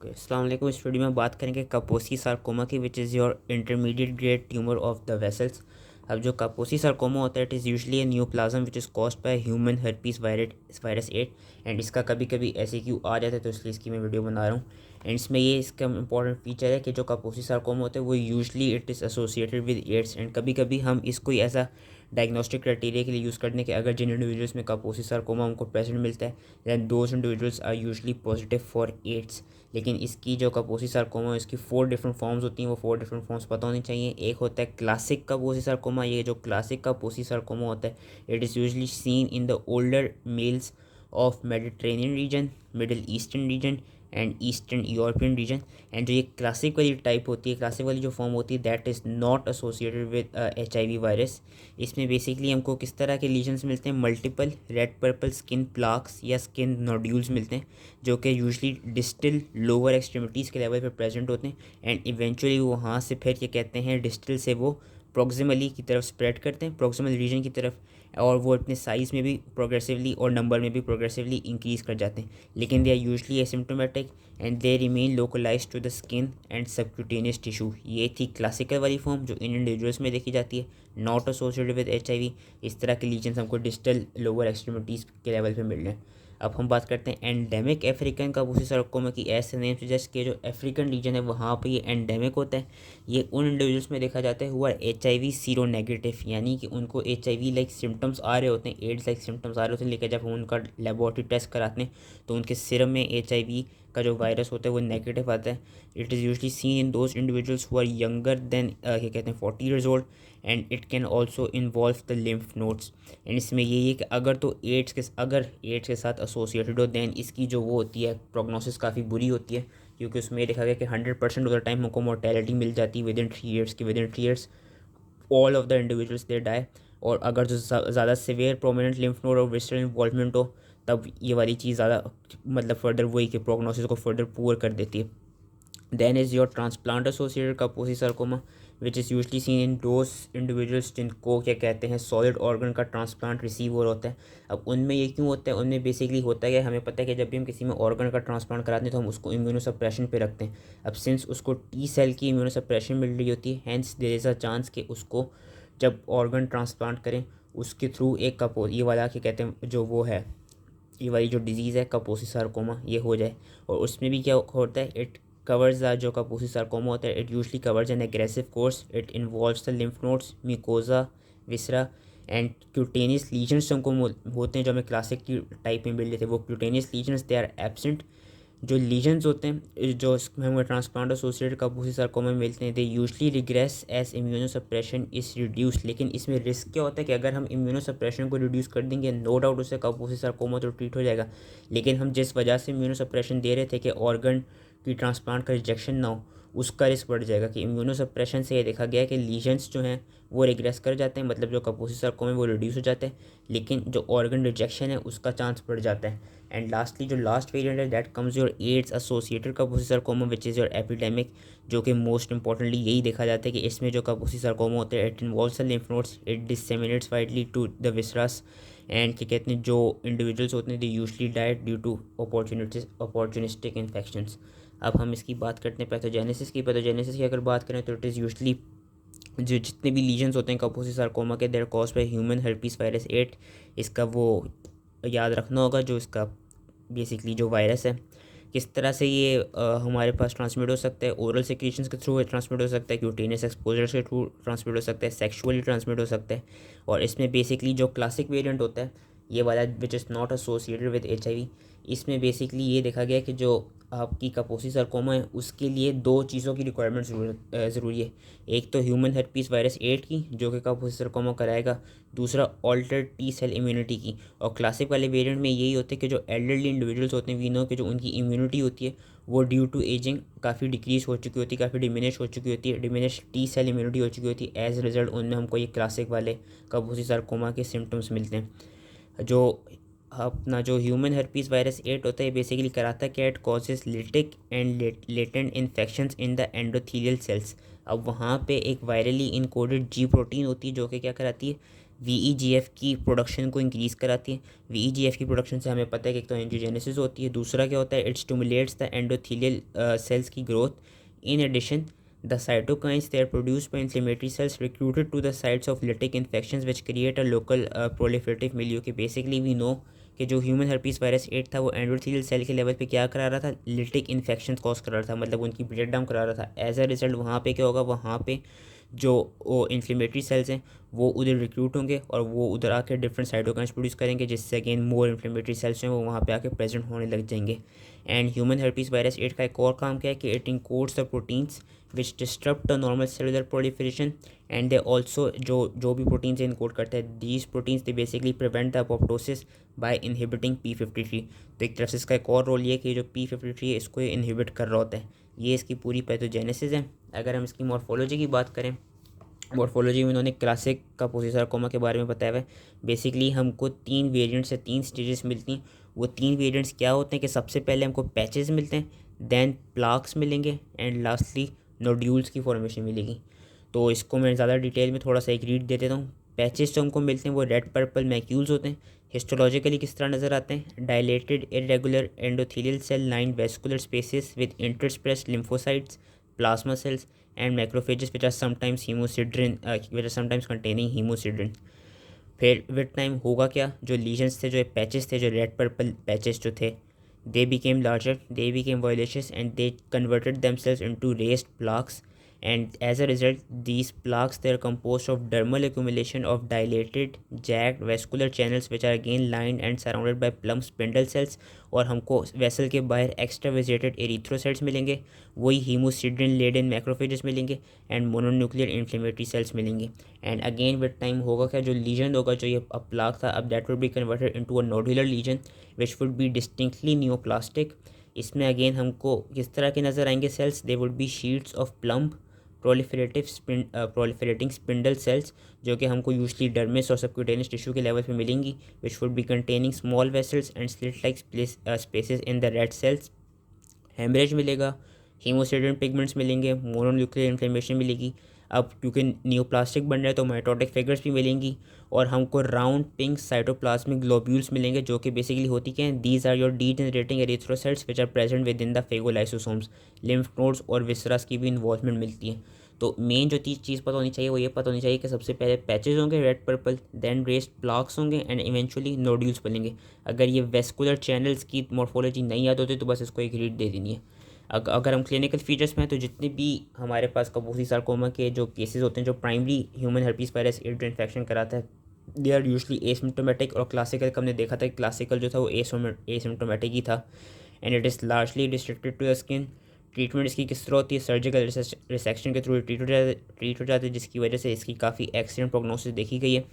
Okay, अस्सलाम वालेकुम। इस वीडियो में बात करेंगे कापोसी सार्कोमा की, विच is your intermediate grade tumour of the vessels. अब जो कापोसी सार्कोमा होता है, it is usually a neoplasm which is caused by human herpes virus 8। And इसका कभी कभी SAQ आ जाता है, तो इसलिए इसकी मैं वीडियो बना रहा हूँ। एंड इसमें ये इसका इंपॉर्टेंट फीचर है कि जो कापोसी सार्कोमा होता है वो usually it is associated with AIDS. And कभी कभी हम इसको ऐसा डायग्नोस्टिक क्राइटेरिया के लिए यूज़ करते हैं कि अगर जिन इंडिविजुअल्स में कापोसी सार्कोमा उनको प्रेजेंट मिलता है, then those individuals are usually positive for AIDS. लेकिन इसकी जो कापोसी सार्कोमा, इसकी 4 डिफरेंट फॉर्म्स होती हैं। वो 4 डिफरेंट फॉर्म्स पता होनी चाहिए। एक होता है क्लासिक कापोसी सार्कोमा। ये जो क्लासिक कापोसी सार्कोमा होता है, it is usually seen in the older males of Mediterranean region, Middle Eastern region and Eastern European region. And जो ये क्लासिक वाली टाइप होती है, क्लासिक वाली जो फॉर्म होती है, that is not associated with HIV virus. इसमें बेसिकली हमको किस तरह के लीजन्स मिलते हैं? Multiple red purple skin plaques या स्किन नोड्यूल्स मिलते हैं, जो कि यूजुअली डिस्टल लोअर एक्सट्रीमिटीज़ के लेवल पर प्रेजेंट होते हैं। एंड इवेंचुअली वहाँ से फिर ये कहते हैं डिस्टल से वो प्रॉक्सिमली की तरफ स्प्रेड करते हैं, प्रॉक्सिमल रीजन की तरफ। और वो अपने साइज़ में भी प्रोग्रेसिवली और नंबर में भी प्रोग्रेसिवली इंक्रीज़ कर जाते हैं। लेकिन they are usually asymptomatic and they remain localised to the skin and subcutaneous tissue. ये थी क्लासिकल वाली फॉर्म जो इन इंडिविजुअल्स में देखी जाती है, नॉट एसोसिएटेड विद HIV। इस तरह के लीजन्स हमको डिस्टल लोअर एक्सट्रीमिटीज़ के लेवल पे मिल रहे हैं। अब हम बात करते हैं एंडेमिक अफ्रीकन कापोसी सार्कोमा की। ऐसे नेम सजेस्ट के जो अफ्रीकन रीजन है वहाँ पे ये एंडेमिक होता है। ये उन इंडिविजुअल्स में देखा जाता है हुआ HIV सीरो नेगेटिव, यानी कि उनको HIV लाइक सिम्टम्स आ रहे होते हैं, एड्स लाइक सिम्टम्स आ रहे होते हैं, लेकिन जब हम उनका लेबोरेटरी टेस्ट कराते हैं तो उनके सिरम में HIV का जो वायरस होता है वो नेगेटिव आता है। It is usually seen in those individuals who are younger than क्या कहते हैं 40 years old. And it can also involve the lymph nodes. And इसमें यही है कि अगर एड्स के साथ एसोसिएटेड हो, दैन इसकी जो वो होती है प्रोग्नोसिस काफ़ी बुरी होती है, क्योंकि उसमें ये देखा गया कि 100% ऑफ द टाइम हमको मोर्टेलिटी मिल जाती है within 3 years all of the individuals they die. और अगर जो ज़्यादा सिवियर प्रोमिनेंट लिम्फ नोड और विस्टरल इन्वॉल्वमेंट हो, तब ये वाली चीज़ ज़्यादा मतलब फर्दर वही कि प्रोग्नोसिस को फर्दर पुअर कर देती है। Then is your transplant associated कापोसी sarcoma, which is usually seen in those individuals जिनको क्या कहते हैं सॉलिड ऑर्गन का ट्रांसप्लांट रिसीव हो होता है। अब उनमें ये क्यों होता है? उनमें बेसिकली होता है कि हमें पता है कि जब भी हम किसी में ऑर्गन का ट्रांसप्लांट कराते हैं तो हम उसको इम्यूनोसप्रेशन पे रखते हैं। अब सिंस उसको T सेल की इम्यूनोसप्रेशन मिल रही होती है, hence there is a chance कि उसको जब ऑर्गन ट्रांसप्लांट करें उसके थ्रू एक ये वाला क्या कहते हैं जो वो है, ये वाली जो डिजीज़ है कापोसी सार्कोमा, ये हो जाए। और उसमें भी क्या होता है? इट कवर्स जो कापोसी सार्कोमा होता है, it usually covers N aggressive course. It involves the lymph nodes, mucosa, viscera and cutaneous lesions जो हमको होते हैं, जो हमें क्लासिक की टाइप में मिल रहे थे वो cutaneous lesions they are absent. जो लीजन्स होते हैं जो हमें ट्रांसप्लांट एसोसिएटेड कापोसी सार्कोमा में मिलते हैं, they usually regress as immunosuppression is reduce. लेकिन इसमें रिस्क क्या होता है कि अगर हम इम्यूनो सप्रेशन को रिड्यूस कर देंगे, नो डाउट उससे कापोसी सार्कोमा तो ट्रीट हो जाएगा। लेकिन हम जिस वजह से इम्यूनो सप्रेशन दे रहे थे कि ऑर्गन की ट्रांसप्लांट का रिजेक्शन ना हो, उसका रिस्क बढ़ जाएगा। कि इम्यूनो सप्रेशन से ये देखा गया है कि लीजन्स जो हैं वो रिग्रेस कर जाते हैं, मतलब जो कापोसी सार्कोमा है वो रिड्यूस हो जाते हैं, लेकिन जो ऑर्गन रिजेक्शन है उसका चांस बढ़ जाता है। एंड लास्टली जो लास्ट वेरिएंट है, that comes your AIDS associated Kaposi sarcoma which is your epidemic, जो कि मोस्ट इंपॉर्टेंटली यही देखा जाता है कि इसमें जो कापोसी सार्कोमा होते हैं, it involves the lymph nodes, it disseminates widely to the viscera. And क्या कहते हैं जो इंडिविजुअल्स होते हैं, they usually died due to opportunistic infections. अब हम इसकी बात करते हैं पैथोजेनेसिस की। पैथोजेनेसिस की अगर बात करें तो इट इज़ यूजली जो जितने भी लीजन्स होते हैं कापोसी सार्कोमा के, they're cause by human herpes virus 8। इसका वो याद रखना होगा, जो इसका बेसिकली जो वायरस है किस तरह से ये हमारे पास ट्रांसमिट हो सकता है। ओरल सिक्रीशंस के थ्रू ट्रांसमिट हो सकता है, क्यूटेनियस एक्सपोजर के थ्रू ट्रांसमिट हो सकता है, सेक्सुअली ट्रांसमिट हो सकता है। और इसमें बेसिकली जो क्लासिक वेरिएंट होता है ये वाला which is not associated with HIV, इसमें बेसिकली ये देखा गया कि जो आपकी कापोसी सार्कोमा है उसके लिए 2 चीज़ों की रिक्वायरमेंट ज़रूरी है। एक तो ह्यूमन हर्पीस वायरस 8 की, जो कि कापोसी सार्कोमा कराएगा। दूसरा ऑल्टर्ड T सेल इम्यूनिटी की। और क्लासिक वाले वेरिएंट में यही होता है कि जो एल्डरली इंडिविजुअल्स होते हैं, वी नो कि जो उनकी इम्यूनिटी होती है वो ड्यू टू एजिंग काफ़ी डिक्रीज हो चुकी होती है, काफ़ी डिमिनिश हो चुकी होती है, डिमिनिश T सेल इम्यूनिटी हो चुकी होती है। एज रिजल्ट उनमें हमको ये क्लासिक वाले कापोसी सार्कोमा के सिम्टम्स मिलते हैं। जो अपना जो ह्यूमन हर्पीस वायरस 8 होता है बेसिकली कराता है कि it causes lytic and latent infections in the endothelial cells. अब वहाँ पे एक वायरली इनकोडेड G प्रोटीन होती है जो कि क्या कराती है, VEGF की प्रोडक्शन को इंक्रीज़ कराती है। VEGF की प्रोडक्शन से हमें पता है कि एक तो एंजियोजेनेसिस होती है, दूसरा क्या होता है, it stimulates the endothelial cells की growth. In addition the cytokines they are produced by inflammatory cells recruited to the sites of lytic infections which create a local proliferative milieu कि basically we know कि जो human herpes virus 8 था वो endothelial cell के level पे क्या करा रहा था, लिटिक इन्फेक्शन कॉज करा रहा था, मतलब उनकी ब्रेक डाउन करा रहा था। एज अ रिजल्ट वहाँ पे क्या होगा, वहाँ पे जो इन्फ्लेमेटरी सेल्स हैं वो उधर रिक्रूट होंगे और वो उधर आके डिफरेंट साइटोकाइंस प्रोड्यूस करेंगे, जिससे अगेन मोर इन्फ्लेमेटरी सेल्स हैं वो वहाँ पे आके प्रेजेंट होने लग जाएंगे। एंड ह्यूमन हर्पीस वायरस 8 का एक और काम क्या है कि it encodes the proteins which disturb the normal cellular proliferation and they also जो भी प्रोटीन्स इनकोड करते हैं, these proteins they basically prevent the apoptosis by inhibiting P53। तो एक तरफ से इसका एक और रोल ये कि जो P53 है इसको इनहिबिट कर रहा होता है। ये इसकी पूरी पैथोजेनेसिस है। अगर हम इसकी मॉर्फोलॉजी की बात करें, मॉर्फोलॉजी में उन्होंने क्लासिक कापोसी सार्कोमा के बारे में बताया हुआ है। बेसिकली हमको 3 वेरिएंट्स या 3 स्टेजेस मिलती हैं। वो 3 वेरिएंट्स क्या होते हैं कि सबसे पहले हमको पैचेस मिलते हैं, देन प्लाक्स मिलेंगे एंड लास्टली नोड्यूल्स की फॉर्मेशन मिलेगी। तो इसको मैं ज़्यादा डिटेल में थोड़ा सा एक रीड दे देता हूँ। पैचेस जो हमको मिलते हैं वो रेड पर्पल मैक्यूल्स होते हैं। हिस्टोलॉजिकली किस तरह नज़र आते हैं, dilated irregular endothelial cell line vascular spaces with interspersed lymphocytes, plasma cells and macrophages which are sometimes hemosidrin which are sometimes containing hemosidrin। फिर विद टाइम होगा क्या, जो लीजन्स थे, जो पैचेस थे, जो रेड पर्पल पैचेस जो थे, they became larger, they became violaceous and they converted themselves into raised plaques, and as a result these plaques they are composed of dermal accumulation of dilated jagged vascular channels which are again lined and surrounded by plump spindle cells। और हमको vessel के बाहर extra वेजेटेड erythrocytes मिलेंगे, वही haemosiderin laden macrophages मिलेंगे and mononuclear inflammatory sales मिलेंगे। And again with time होगा क्या, जो लीजन होगा, जो ये अब प्लाक था, अब that would be converted into a nodular lesion which would be distinctly neoplastic. इसमें अगेन हमको किस तरह के नज़र आएंगे cells, they would be sheets of plump proliferating spindle cells जो कि हमको यूजली डर्मिस और सबक्यूटेनियस टिश्यू के लेवल पे मिलेंगी, which would be containing small vessels and slit like spaces in the red cells. Haemorrhage मिलेगा, हीमोसिडिन पिगमेंट्स मिलेंगे, mononuclear inflammation मिलेगी। अब क्योंकि न्यूप्लास्टिक बन रहा है तो माइटोटिक फिगर्स भी मिलेंगी और हमको राउंड पिंक साइटोप्लाज्मिक ग्लोब्यूल्स मिलेंगे जो कि बेसिकली होती क्या है, these are your degenerating erythrocytes which are present within the phagolysosomes. Lymph nodes और विसरस की भी इन्वॉल्वमेंट मिलती है। तो मेन जो चीज़ पता होनी चाहिए वो ये पता होनी चाहिए कि सबसे पहले पैचेज होंगे red purple, then raised plaques होंगे एंड इवेंचुअली नोड्यूल्स बनेंगे। अगर ये वेस्कुलर चैनल्स की मॉर्फोलॉजी नहीं याद होती तो बस इसको एक रीड दे देनी है। अगर हम क्लिनिकल फीचर्स में हैं तो जितने भी हमारे पास कापोसी सार्कोमा के जो केसेस होते हैं, जो प्राइमरी ह्यूमन हर्पीस वायरस 8 जो इन्फेक्शन कराता है, दे आर यूजली एसिम्टोमेटिक। और क्लासिकल का हमने देखा था कि क्लासिकल जो था वो एसिम्टोमेटिक ही था and it is largely restricted to the skin. Treatment इसकी किस तरह होती है, सर्जिकल रिसेक्शन के थ्रू ट्रीट हो जाती है, जिसकी वजह से इसकी काफ़ी एक्सीडेंट प्रोग्नोसिस देखी गई है।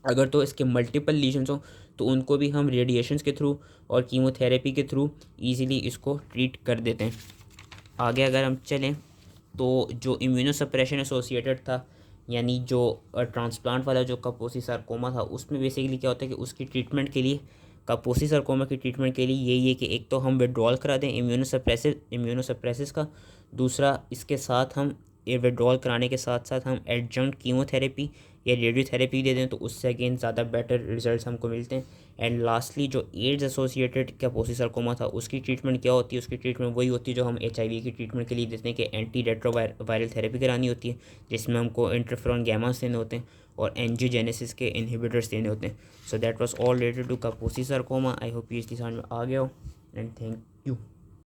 अगर तो इसके मल्टीपल लीजन्स हों तो उनको भी हम रेडिएशंस के थ्रू और कीमोथेरेपी के थ्रू ईज़िली इसको ट्रीट कर देते हैं। आगे अगर हम चलें तो जो इम्यूनोसप्रेशन एसोसिएटेड था, यानी जो ट्रांसप्लांट वाला जो कापोसी सार्कोमा था, उसमें बेसिकली क्या होता है कि उसकी ट्रीटमेंट के लिए, कापोसी सार्कोमा की ट्रीटमेंट के लिए यही है कि एक तो हम विड्रॉल करा दें इम्यूनोसप्रेसिस का, दूसरा इसके साथ हम विड्रॉल कराने के साथ साथ हम एडजंक्ट कीमोथेरेपी या रेडियोथेरेपी दे दें तो उससे अगेन ज़्यादा बेटर रिजल्ट्स हमको मिलते हैं। एंड लास्टली जो एड्स एसोसिएटेड कापोसी सार्कोमा था उसकी ट्रीटमेंट क्या होती है, उसकी ट्रीटमेंट वही होती है जो हम HIV की ट्रीटमेंट के लिए देते हैं कि एंटी रेट्रोवायरल थेरेपी करानी होती है, जिसमें हमको इंटरफेरॉन गैमास देने होते हैं और एंजियोजेनेसिस के इनहिबिटर्स देने होते हैं। So that was all related to Kaposi sarcoma. I hope ये इसकी समझ में आ गया हो एंड थैंक यू।